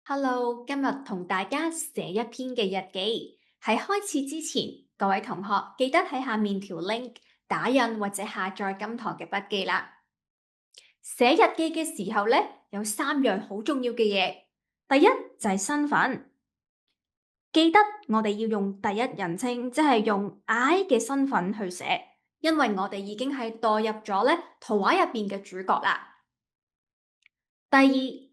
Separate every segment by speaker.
Speaker 1: Hello，今日同大家寫一篇嘅日記。喺開始之前，各位同學記得喺下面條 link 打印或者下載今堂嘅筆記啦。寫日記嘅時候呢，有3樣好重要嘅嘢。第一就係身份，記得我哋要用第一人稱，即係用 I 嘅身份去寫，因為我哋已經係代入咗呢圖畫入邊嘅主角啦。第二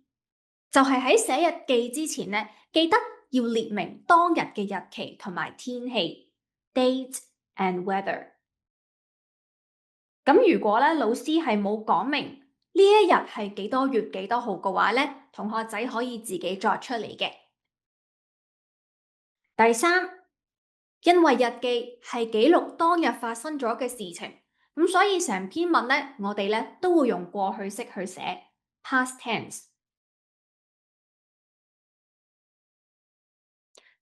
Speaker 1: 就係喺寫日記之前呢，記得要列明當日嘅日期同埋天氣 （date and weather）。咁如果咧老師係冇講明呢一日係幾多月幾多號嘅話咧，同學仔可以自己作出嚟嘅。第三，因為日記係記錄當日發生咗嘅事情，咁所以成篇文咧，我哋咧都會用過去式去寫 （past tense）。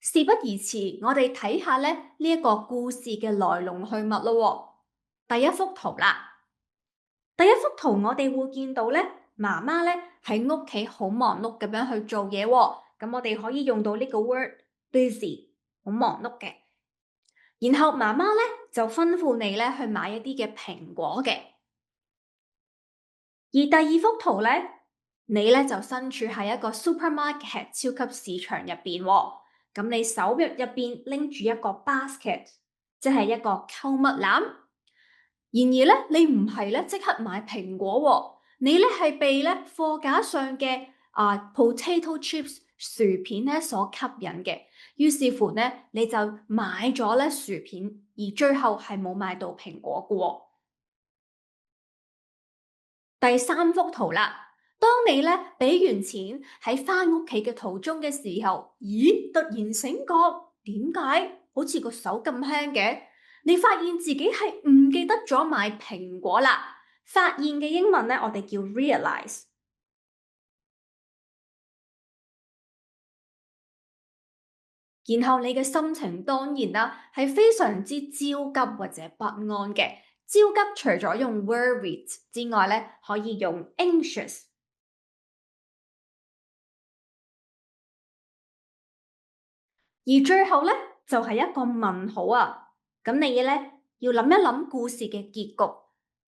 Speaker 1: 事不宜遲，我哋睇下咧呢一個故事嘅來龍去脈咯。第一幅圖啦，第一幅圖我哋會見到咧，媽媽咧喺屋企好忙碌咁樣去做嘢喎。咁我哋可以用到呢個 word busy， 好忙碌嘅。然後媽媽咧就吩咐你咧去買一啲嘅蘋果嘅。而第二幅圖咧，你咧就身處喺一個 supermarket 超級市場入邊喎。咁你手入邊拎住一個 basket， 即係一個購物籃。然而咧，你唔係咧即刻買蘋果喎，你咧係被咧貨架上嘅potato chips 薯片咧所吸引嘅。於是乎咧，你就買咗咧薯片，而最後係冇買到蘋果嘅喎。第三幅圖啦。當你咧俾完錢喺返屋企嘅途中嘅時候，咦，突然醒覺，點解好似個手咁輕嘅？你發現自己係唔記得咗買蘋果啦。發現嘅英文咧，我哋叫 realize。然後你嘅心情當然啦，係非常之焦急或者不安嘅。焦急除咗用 worried 之外咧，可以用 anxious。而最後咧就係一個問號啊！咁你咧要諗一諗故事嘅結局，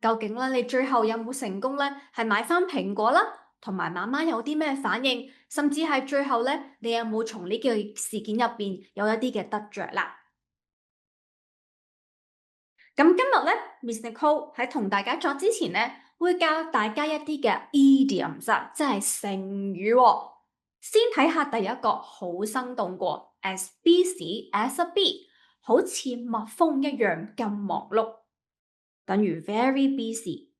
Speaker 1: 究竟咧你最後有冇成功咧？係買翻蘋果啦，同埋媽媽有啲咩反應，甚至係最後咧你有冇從呢個事件入邊有一啲嘅得着啦？咁今日咧，Miss Nicole 喺同大家作之前咧，會教大家一啲嘅 idioms，即係成語喎。先睇下第一個好生動過 ，as busy as a bee，好似蜜蜂一樣咁忙碌，等於 very busy。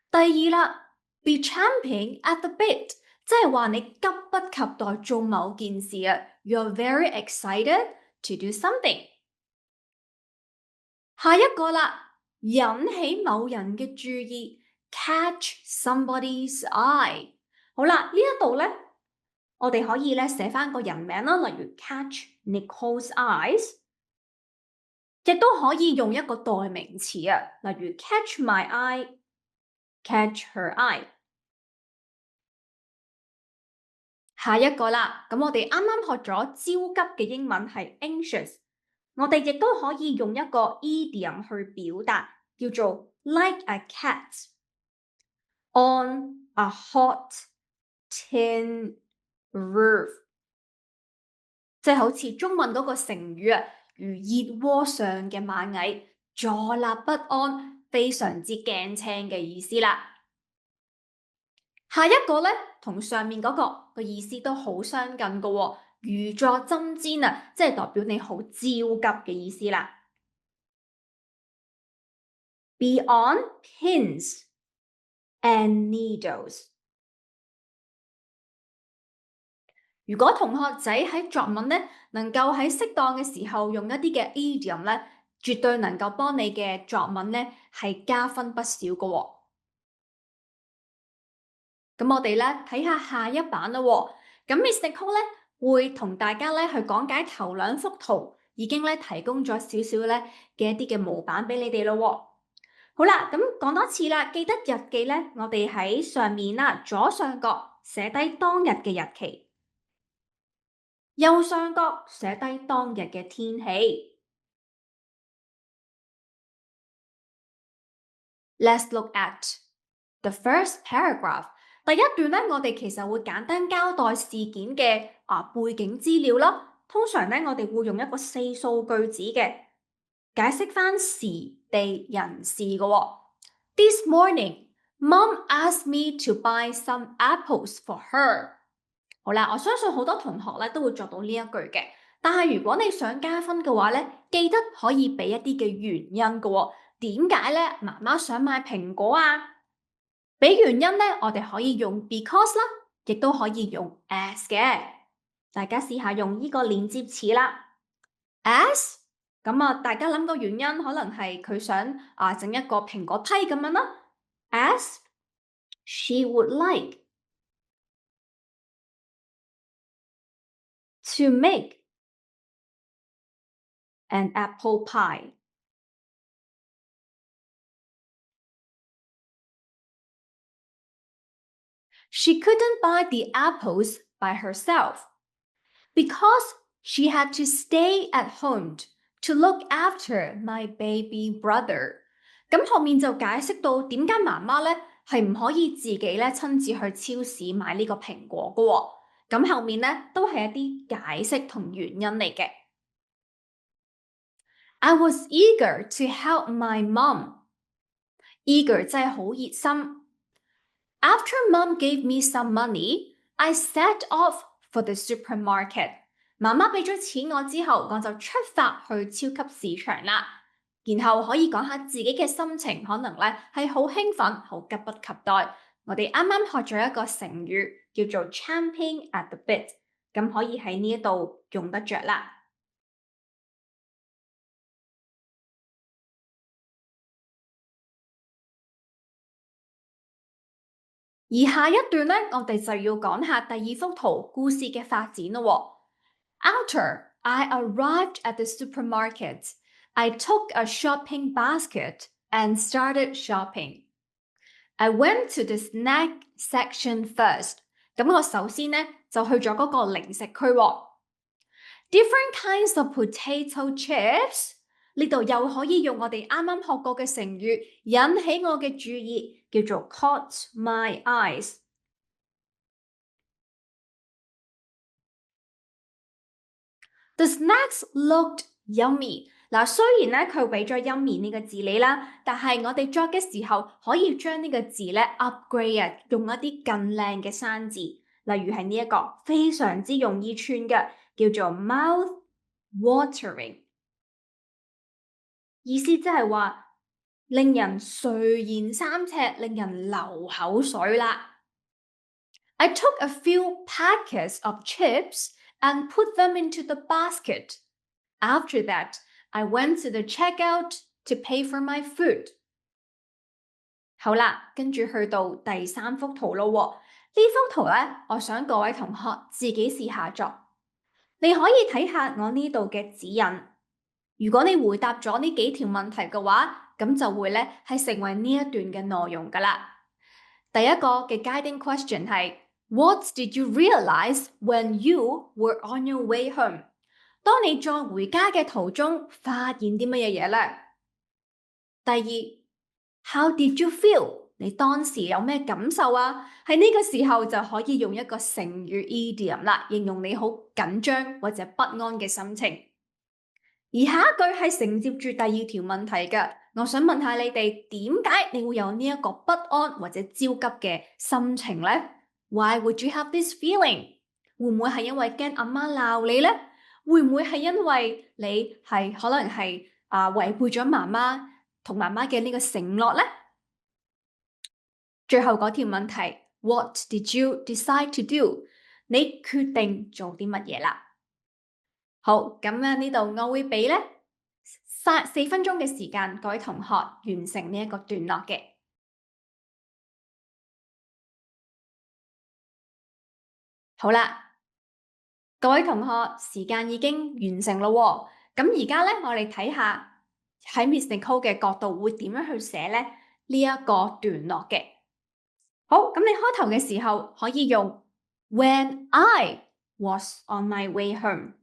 Speaker 1: 第二啦，be champing at the bit，即係話你急不及待做某件事啊，you're very excited to do something。下一個啦，引起某人嘅注意 ，catch somebody's eye。好啦，呢一度咧，我哋可以咧寫翻個人名啦，例如 catch Nicole's eyes， 亦都可以用一個代名詞啊，例如 catch my eye，catch her eye。下一個啦，咁我哋啱啱學咗焦急嘅英文係 anxious。我哋亦都可以用一個 idiom 去表達，叫做 like a cat on a hot tin roof， 即係好似中文嗰個成語啊，如熱鍋上嘅螞蟻，坐立不安，非常之驚青嘅意思啦。下一個咧，同上面嗰個意思都好相近嘅喎。如坐針氈啊，即係代表你好焦急嘅意思啦。Be on pins and needles。如果同學仔喺作文咧，能夠喺適當嘅時候用一啲嘅 idiom 咧，絕對能夠幫你嘅作文咧係加分不少嘅喎。咁我哋咧睇下下一版啦喎。咁 Miss Nicole 咧會同大家咧去講解頭兩幅圖，已經咧提供咗少少咧嘅一啲嘅模板俾你哋咯喎。好啦，咁講多次啦，記得日記呢，我哋喺上面啦，左上角寫低當日嘅日期，右上角寫低當日嘅天氣。Let's look at the first paragraph。第一段呢，我哋其實會簡單交代事件嘅背景資料啦。通常呢，我哋會用一個4數句子嘅解釋返時地人事嘅喎。This morning, Mom asked me to buy some apples for her。好啦，我相信好多同學咧都會作到呢一句嘅。但係如果你想加分嘅話咧，記得可以俾一啲嘅原因嘅喎。點解咧？媽媽想買蘋果啊？俾原因咧，我哋可以用 because 啦，亦都可以用 as 嘅。大家試下用呢個連接詞啦。as 咁啊，大家諗個原因可能係佢想整一個蘋果批咁樣啦。As she would like to make an apple pie. She couldn't buy the apples by herself because she had to stay at home to look after my baby brother。咁後面就解釋到點解媽媽咧係唔可以自己咧親自去超市買呢個蘋果嘅喎。咁後面咧都係一啲解釋同原因嚟嘅。I was eager to help my mom. Eager 真係好熱心。After Mom gave me some money, I set off for the supermarket. 媽媽俾咗錢我之後，我就出發去超級市場啦。然後可以講下自己嘅心情，可能咧係好興奮，好急不及待。我哋啱啱學咗一個成語叫做 champing at the bit， 咁可以喺呢一度用得着啦。而下一段咧，我哋就要講下第二幅圖故事嘅發展咯。After I arrived at the supermarket, I took a shopping basket and started shopping. I went to the snack section first. 咁我首先咧就去咗嗰個零食區喎。Different kinds of potato chips。呢度又可以用我哋啱啱學過嘅成語引起我嘅注意，叫做 caught my eyes。The snacks looked yummy。嗱，雖然咧佢俾咗 yummy 呢個字你啦，但係我哋作嘅時候可以將呢個字咧 upgrade 用一啲更靚嘅生字，例如係呢一個非常之容易串嘅，叫做 mouth watering。意思即係話令人垂涎三尺，令人流口水啦。I took a few packets of chips and put them into the basket. After that, I went to the checkout to pay for my food. 好啦，跟住去到第三幅圖咯喎。呢幅圖咧，我想各位同學自己試下作。你可以睇下我呢度嘅指引。如果你回答咗呢幾條問題嘅話，咁就會咧係成為呢一段嘅內容噶啦。第一個嘅 guiding question 係 What did you realize when you were on your way home？ 當你在回家嘅途中發現啲乜嘢嘢咧？第二 How did you feel？ 你當時有咩感受啊？喺呢個時候就可以用一個成語 idiom 啦，形容你好緊張或者不安嘅心情。而下一句係承接住第二條問題嘅，我想問下你哋點解你會有呢一個不安或者焦急嘅心情呢？ Why would you have this feeling？ 會唔會係因為驚阿媽鬧你呢？會唔會係因為你係可能係違背咗媽媽同媽媽嘅呢個承諾呢？最後嗰條問題 What did you decide to do？ 你決定做啲乜嘢啦？好，咁咧呢度我會俾咧4分鐘嘅時間，各位同學完成呢一個段落嘅。好啦，各位同學，時間已經完成咯喎。咁而家咧，我哋睇下喺 Miss Nicole 嘅角度會點樣去寫咧？呢一個段落嘅。好，咁你開頭嘅時候可以用 When I was on my way home。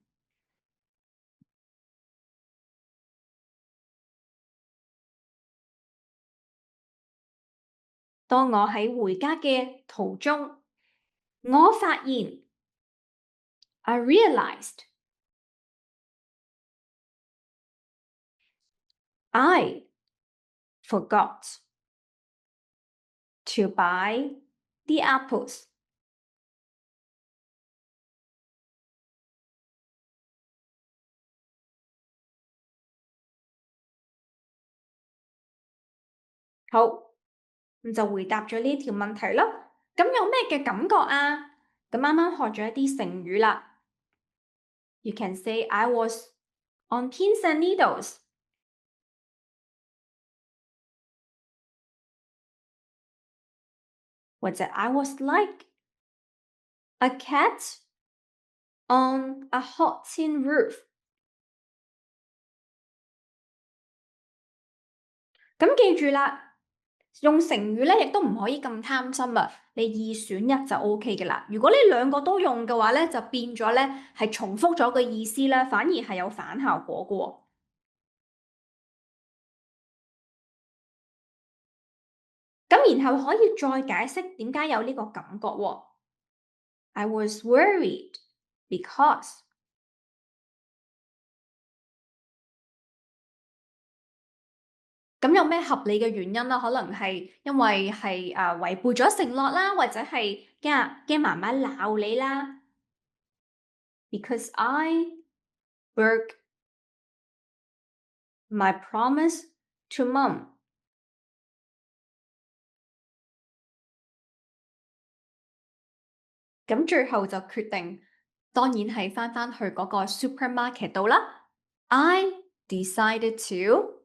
Speaker 1: 當我喺回家嘅途中，我發現 I realized I forgot to buy the apples。好，咁就回答咗呢條問題啦。咁有咩嘅感覺啊？咁啱啱學咗一啲成語啦。You can say I was on pins and needles，或者 I was like a cat on a hot tin roof。咁記住啦，用成語咧亦都唔可以咁貪心啊！你二選一就 OK 嘅啦。如果你兩個都用嘅話咧，就變咗咧係重複咗個意思啦，反而係有反效果嘅喎。咁然後可以再解釋點解有呢個感覺喎。I was worried because。咁有咩合理嘅原因啦？可能係因為係違背咗承諾啦，或者係驚媽媽鬧你啦。Because I broke my promise to mom。咁最後就決定，當然係返去嗰個 supermarket 度啦。I decided to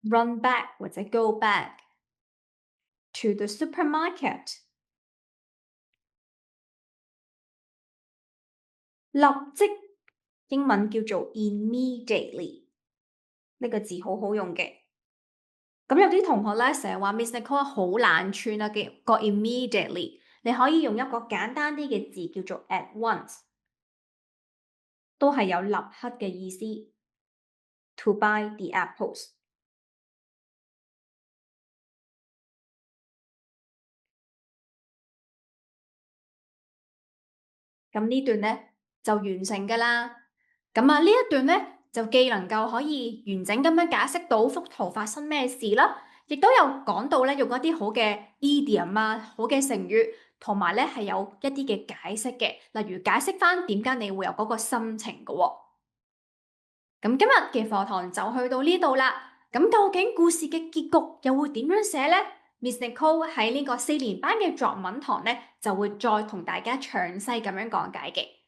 Speaker 1: run back 或者 go back to the supermarket。立即英文叫做 immediately，呢個字好好用嘅。咁有啲同學咧成日話 Miss Nicole 好難串啊嘅個 immediately，你可以用一個簡單啲嘅字叫做 at once，都係有立刻嘅意思。To buy the apples。咁呢段咧就完成㗎啦。咁啊呢一段咧就既能夠可以完整咁樣解釋到幅圖發生咩事啦，亦都有講到咧用一啲好嘅 idiom 啊，好嘅成語，同埋咧係有一啲嘅解釋嘅，例如解釋返點解你會有嗰個心情嘅喎。咁今日嘅課堂就去到呢度啦。咁究竟故事嘅結局又會點樣寫呢？Miss Nicole 喺呢個4年班嘅作文堂咧，就會再同大家詳細咁樣講解嘅。